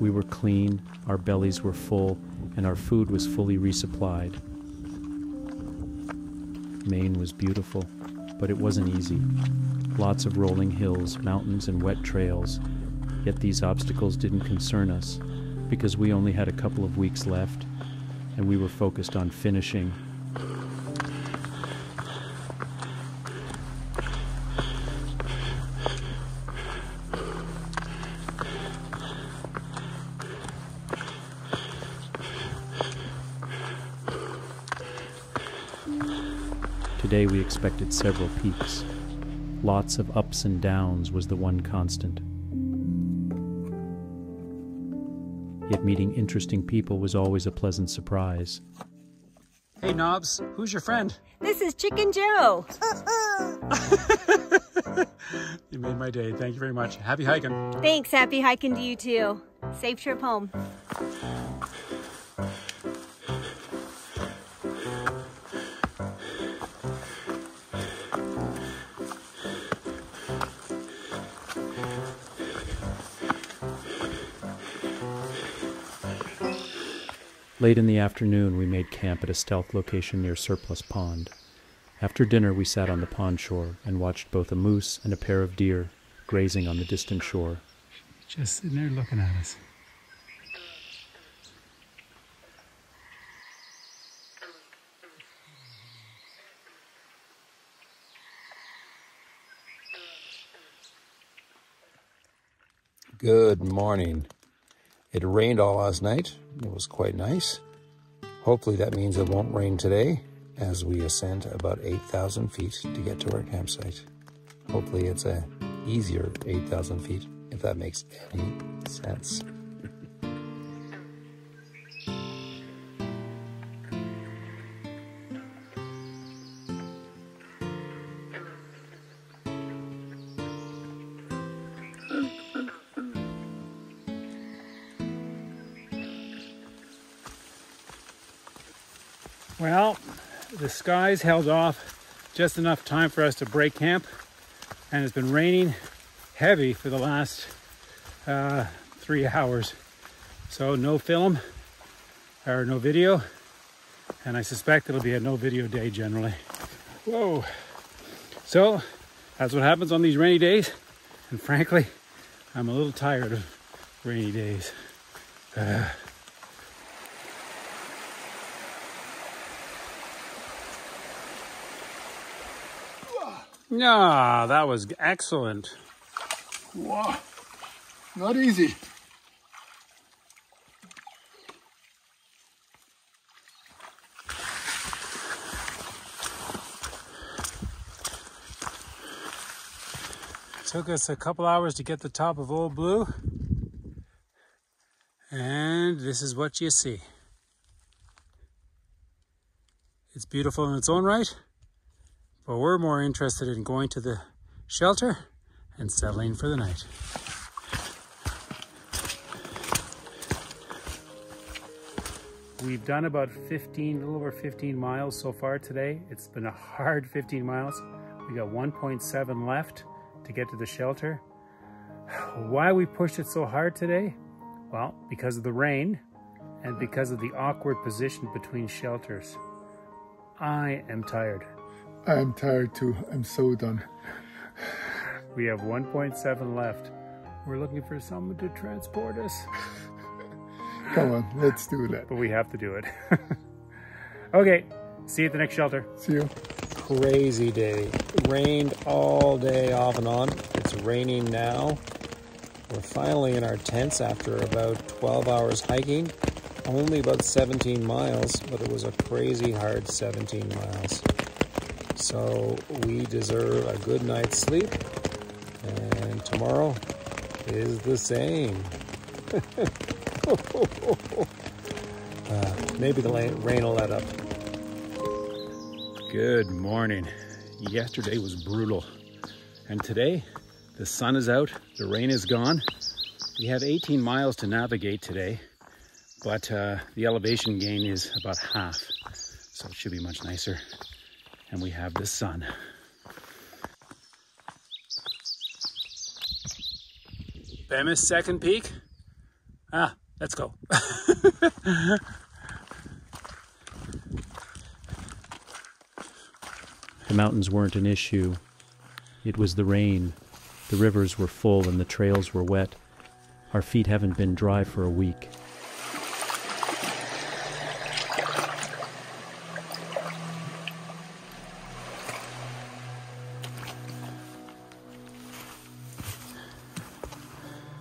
We were clean, our bellies were full, and our food was fully resupplied. Maine was beautiful, but it wasn't easy. Lots of rolling hills, mountains, and wet trails. Yet these obstacles didn't concern us, because we only had a couple of weeks left, and we were focused on finishing. Today we expected several peaks. Lots of ups and downs was the one constant. Yet meeting interesting people was always a pleasant surprise. Hey Knobs, who's your friend? This is Chicken Joe. You made my day. Thank you very much. Happy hiking. Thanks. Happy hiking to you too. Safe trip home. Late in the afternoon, we made camp at a stealth location near Surplus Pond. After dinner, we sat on the pond shore and watched both a moose and a pair of deer grazing on the distant shore. Just sitting there looking at us. Good morning. It rained all last night. It was quite nice. Hopefully that means it won't rain today as we ascend about 8,000 feet to get to our campsite. Hopefully it's a easier 8,000 feet, if that makes any sense. Well, the skies held off just enough time for us to break camp, and it's been raining heavy for the last 3 hours. So no film or no video, and I suspect it'll be a no video day generally. Whoa. So that's what happens on these rainy days, and frankly, I'm a little tired of rainy days. Yeah, that was excellent. Wow, not easy. Took us a couple hours to get to the top of Old Blue, and this is what you see. It's beautiful in its own right, but we're more interested in going to the shelter and settling for the night. We've done about a little over 15 miles so far today. It's been a hard 15 miles. We got 1.7 left to get to the shelter. Why we pushed it so hard today? Well, because of the rain and because of the awkward position between shelters. I am tired. I'm tired too. I'm so done. We have 1.7 left. We're looking for someone to transport us. Come on, let's do that. But we have to do it. Okay, see you at the next shelter. See you. Crazy day. It rained all day off and on. It's raining now. We're finally in our tents after about 12 hours hiking. Only about 17 miles, but it was a crazy hard 17 miles. So we deserve a good night's sleep, and tomorrow is the same. Maybe the rain will let up. Good morning. Yesterday was brutal, and today the sun is out, the rain is gone. We have 18 miles to navigate today, but the elevation gain is about half, so it should be much nicer. And we have the sun. Bemis second peak. Let's go. The mountains weren't an issue. It was the rain. The rivers were full and the trails were wet. Our feet haven't been dry for a week.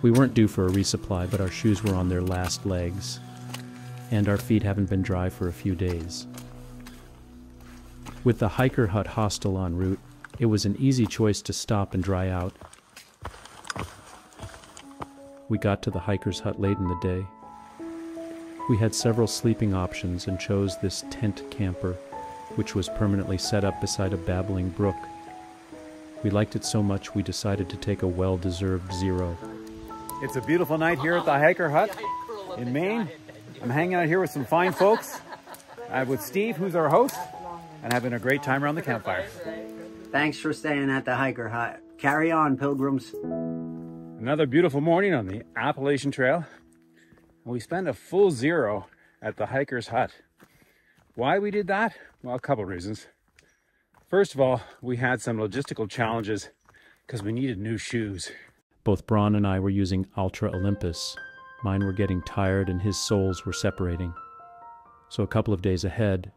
We weren't due for a resupply, but our shoes were on their last legs, and our feet haven't been dry for a few days. With the hiker hut hostel en route, it was an easy choice to stop and dry out. We got to the hiker's hut late in the day. We had several sleeping options and chose this tent camper, which was permanently set up beside a babbling brook. We liked it so much we decided to take a well-deserved zero. It's a beautiful night here at the hiker hut in Maine. I'm hanging out here with some fine folks. I'm with Steve, who's our host, and having a great time around the campfire. Thanks for staying at the hiker hut. Carry on, pilgrims. Another beautiful morning on the Appalachian Trail. We spent a full zero at the hiker's hut. Why we did that? Well, a couple reasons. First of all, we had some logistical challenges because we needed new shoes. Both Brawn and I were using Ultra Olympus. Mine were getting tired and his soles were separating. So a couple of days ahead,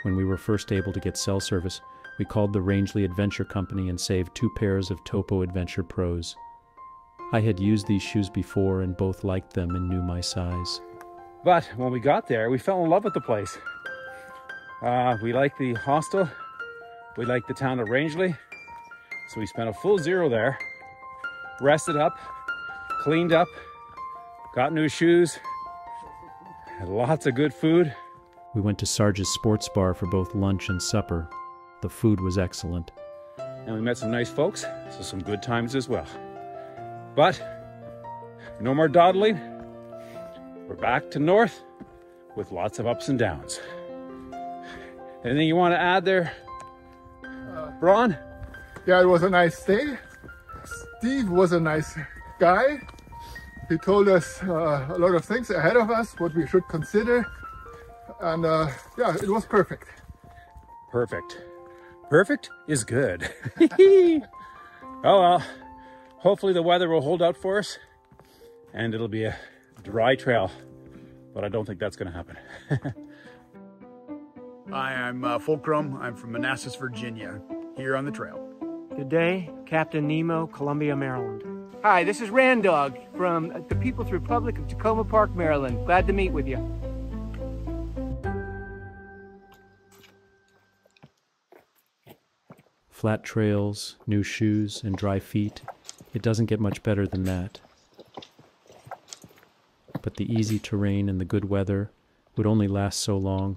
when we were first able to get cell service, we called the Rangeley Adventure Company and saved 2 pairs of Topo Adventure Pros. I had used these shoes before and both liked them and knew my size. But when we got there, we fell in love with the place. We liked the hostel. We liked the town of Rangeley. So we spent a full zero there. Rested up, cleaned up, got new shoes, had lots of good food. We went to Sarge's Sports Bar for both lunch and supper. The food was excellent. And we met some nice folks, so some good times as well. But no more dawdling. We're back to north with lots of ups and downs. Anything you want to add there, Brawn? Yeah, it was a nice day. Steve was a nice guy. He told us a lot of things ahead of us, what we should consider. And yeah, it was perfect. Perfect. Perfect is good. Oh well, hopefully the weather will hold out for us and it'll be a dry trail, but I don't think that's going to happen. Hi, I'm Fulcrum. I'm from Manassas, Virginia, here on the trail. Good day, Captain Nemo, Columbia, Maryland. Hi, this is Randog from the People's Republic of Tacoma Park, Maryland. Glad to meet with you. Flat trails, new shoes, and dry feet. It doesn't get much better than that. But the easy terrain and the good weather would only last so long.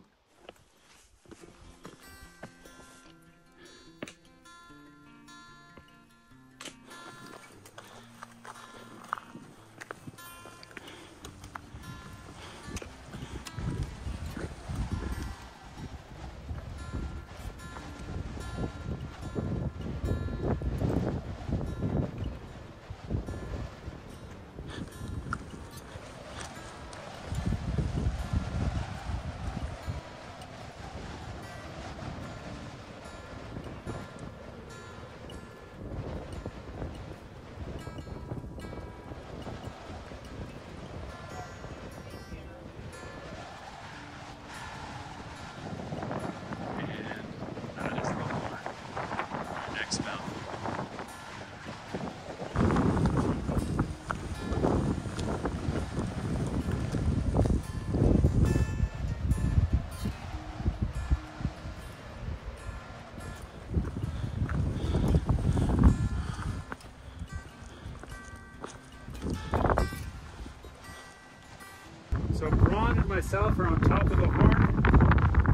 So Brawn and myself are on top of the horn.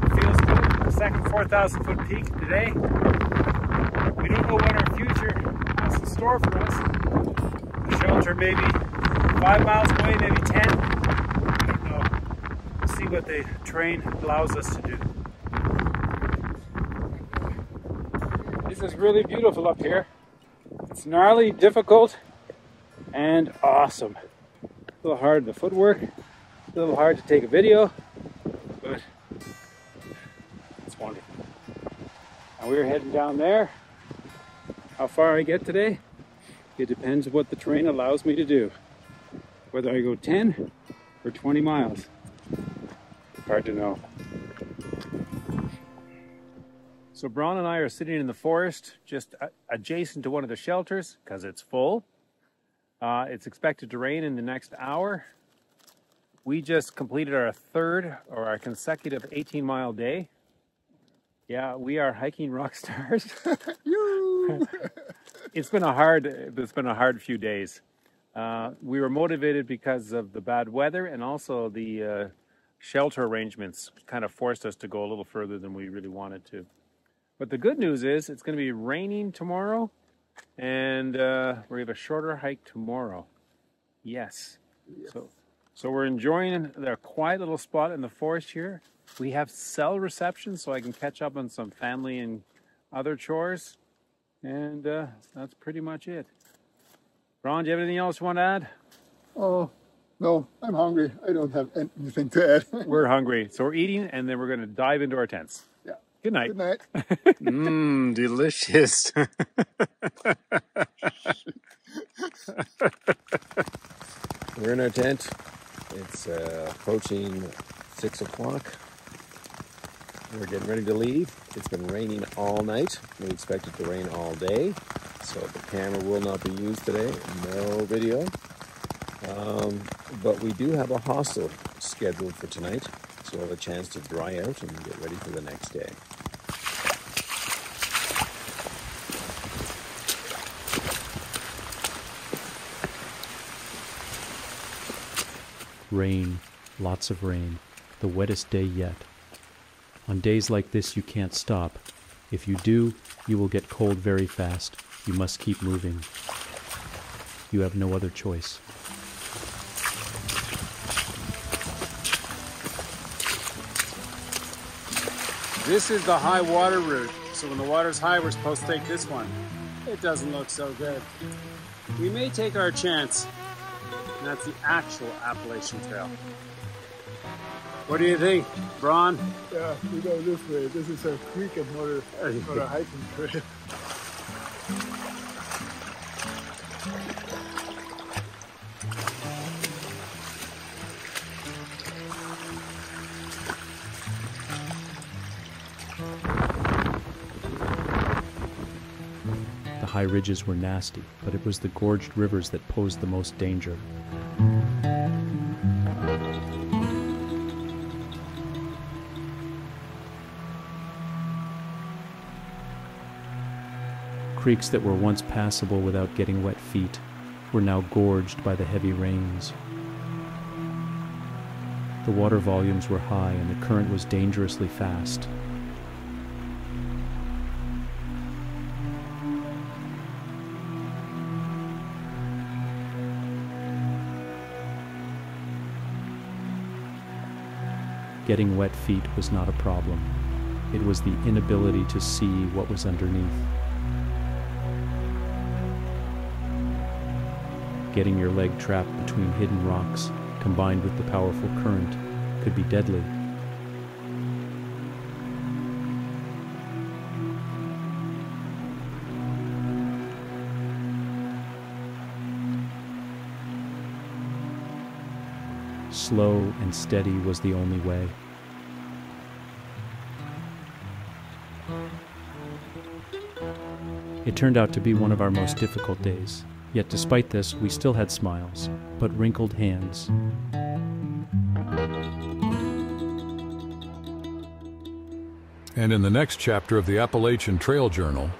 It feels good. The second 4,000 foot peak today. We don't know what our future has in store for us. The shelter may be 5 miles away, maybe 10. We don't know. We'll see what the terrain allows us to do. This is really beautiful up here. It's gnarly, difficult, and awesome. A little hard the footwork, a little hard to take a video, but it's wonderful. And we're heading down there. How far I get today, it depends what the terrain allows me to do. Whether I go 10 or 20 miles, hard to know. So Brawn and I are sitting in the forest just adjacent to one of the shelters because it's full. It's expected to rain in the next hour. We just completed our third or our consecutive 18-mile day. Yeah, we are hiking rock stars. It's been a hard few days. We were motivated because of the bad weather, and also the shelter arrangements kind of forced us to go a little further than we really wanted to. But the good news is it's going to be raining tomorrow, and we're going to have a shorter hike tomorrow. Yes. So we're enjoying the quiet little spot in the forest here. We have cell reception, so I can catch up on some family and other chores. And that's pretty much it. Ron, do you have anything else you want to add? Oh, no, I'm hungry. I don't have anything to add. We're hungry. So we're eating, and then we're going to dive into our tents. Yeah. Good night. Good night. Mmm, delicious. We're in our tent. It's approaching 6 o'clock. We're getting ready to leave. It's been raining all night. We expect it to rain all day. So the camera will not be used today. No video. But we do have a hostel scheduled for tonight. So we'll have a chance to dry out and get ready for the next day. Rain, lots of rain, the wettest day yet. On days like this, you can't stop. If you do, you will get cold very fast. You must keep moving. You have no other choice. This is the high water route. So when the water's high, we're supposed to take this one. It doesn't look so good. We may take our chance. And that's the actual Appalachian Trail. What do you think, Brawn? Yeah, we go this way. This is a creek and not a hiking trail. The high ridges were nasty, but it was the gorged rivers that posed the most danger. Creeks that were once passable without getting wet feet were now gorged by the heavy rains. The water volumes were high and the current was dangerously fast. Getting wet feet was not a problem. It was the inability to see what was underneath. Getting your leg trapped between hidden rocks, combined with the powerful current, could be deadly. Slow and steady was the only way. It turned out to be one of our most difficult days. Yet despite this, we still had smiles, but wrinkled hands. And in the next chapter of the Appalachian Trail Journal,